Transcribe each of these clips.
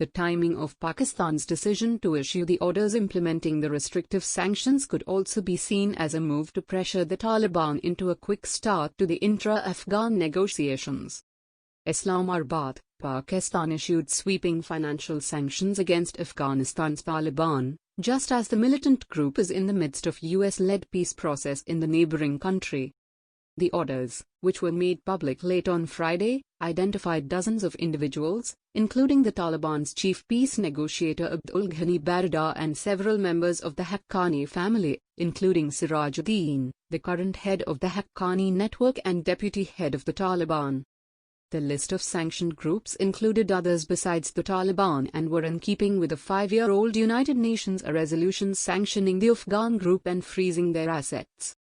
The timing of Pakistan's decision to issue the orders implementing the restrictive sanctions could also be seen as a move to pressure the Taliban into a quick start to the intra-Afghan negotiations. Islamabad, Pakistan issued sweeping financial sanctions against Afghanistan's Taliban, just as the militant group is in the midst of US-led peace process in the neighboring country. The orders, which were made public late on Friday, identified dozens of individuals, including the Taliban's chief peace negotiator Abdul Ghani Baradar and several members of the Haqqani family, including Sirajuddin, the current head of the Haqqani network and deputy head of the Taliban. The list of sanctioned groups included others besides the Taliban and were in keeping with a 5-year-old United Nations resolution sanctioning the Afghan group and freezing their assets.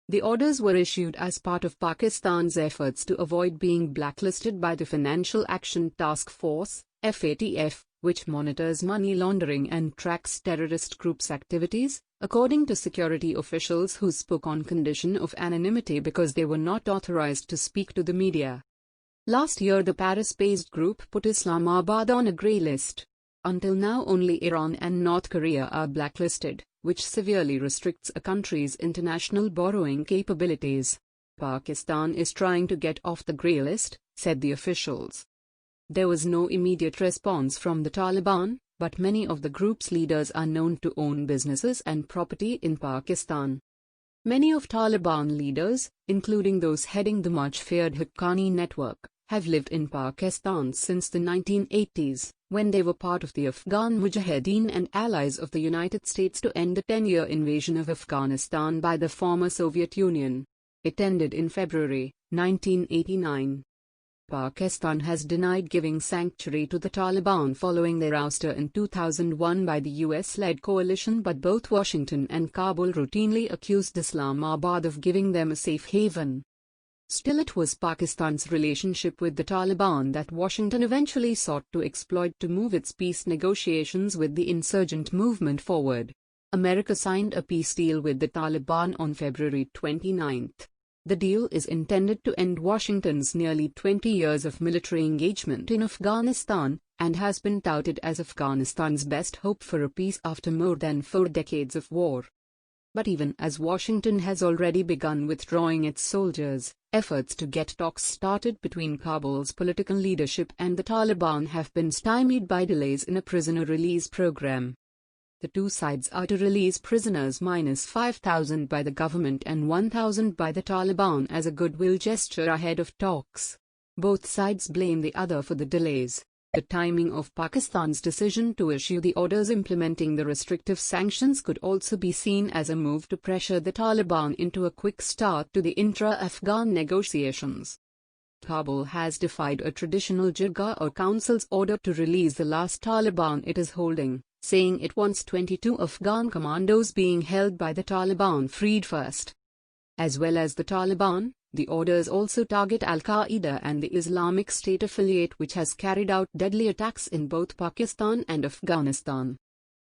The orders were issued as part of Pakistan's efforts to avoid being blacklisted by the Financial Action Task Force, FATF, which monitors money laundering and tracks terrorist groups' activities, according to security officials who spoke on condition of anonymity because they were not authorized to speak to the media. Last year the Paris-based group put Islamabad on a grey list. Until now only Iran and North Korea are blacklisted, which severely restricts a country's international borrowing capabilities. Pakistan is trying to get off the grey list, said the officials. There was no immediate response from the Taliban, but many of the group's leaders are known to own businesses and property in Pakistan. Many of Taliban leaders, including those heading the much-feared Haqqani network, have lived in Pakistan since the 1980s, when they were part of the Afghan Mujahideen and allies of the United States to end the 10-year invasion of Afghanistan by the former Soviet Union. It ended in February 1989. Pakistan has denied giving sanctuary to the Taliban following their ouster in 2001 by the US-led coalition, but both Washington and Kabul routinely accused Islamabad of giving them a safe haven. Still, it was Pakistan's relationship with the Taliban that Washington eventually sought to exploit to move its peace negotiations with the insurgent movement forward. America signed a peace deal with the Taliban on February 29. The deal is intended to end Washington's nearly 20 years of military engagement in Afghanistan, and has been touted as Afghanistan's best hope for a peace after more than 4 decades of war. But even as Washington has already begun withdrawing its soldiers, efforts to get talks started between Kabul's political leadership and the Taliban have been stymied by delays in a prisoner release program. The two sides are to release prisoners minus 5,000 by the government and 1,000 by the Taliban as a goodwill gesture ahead of talks. Both sides blame the other for the delays. The timing of Pakistan's decision to issue the orders implementing the restrictive sanctions could also be seen as a move to pressure the Taliban into a quick start to the intra-Afghan negotiations. Kabul has defied a traditional jirga or council's order to release the last Taliban it is holding, saying it wants 22 Afghan commandos being held by the Taliban freed first. As well as the Taliban, the orders also target Al-Qaeda and the Islamic State affiliate, which has carried out deadly attacks in both Pakistan and Afghanistan.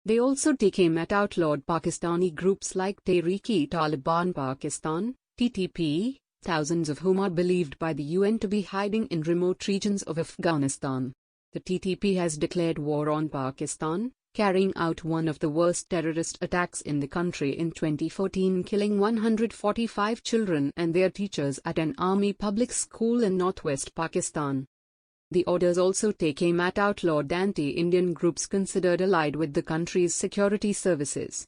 They also take aim at outlawed Pakistani groups like Tehreek-e-Taliban Pakistan, TTP, thousands of whom are believed by the UN to be hiding in remote regions of Afghanistan. The TTP has declared war on Pakistan, carrying out one of the worst terrorist attacks in the country in 2014, killing 145 children and their teachers at an army public school in northwest Pakistan. The orders also take aim at outlawed anti-Indian groups considered allied with the country's security services,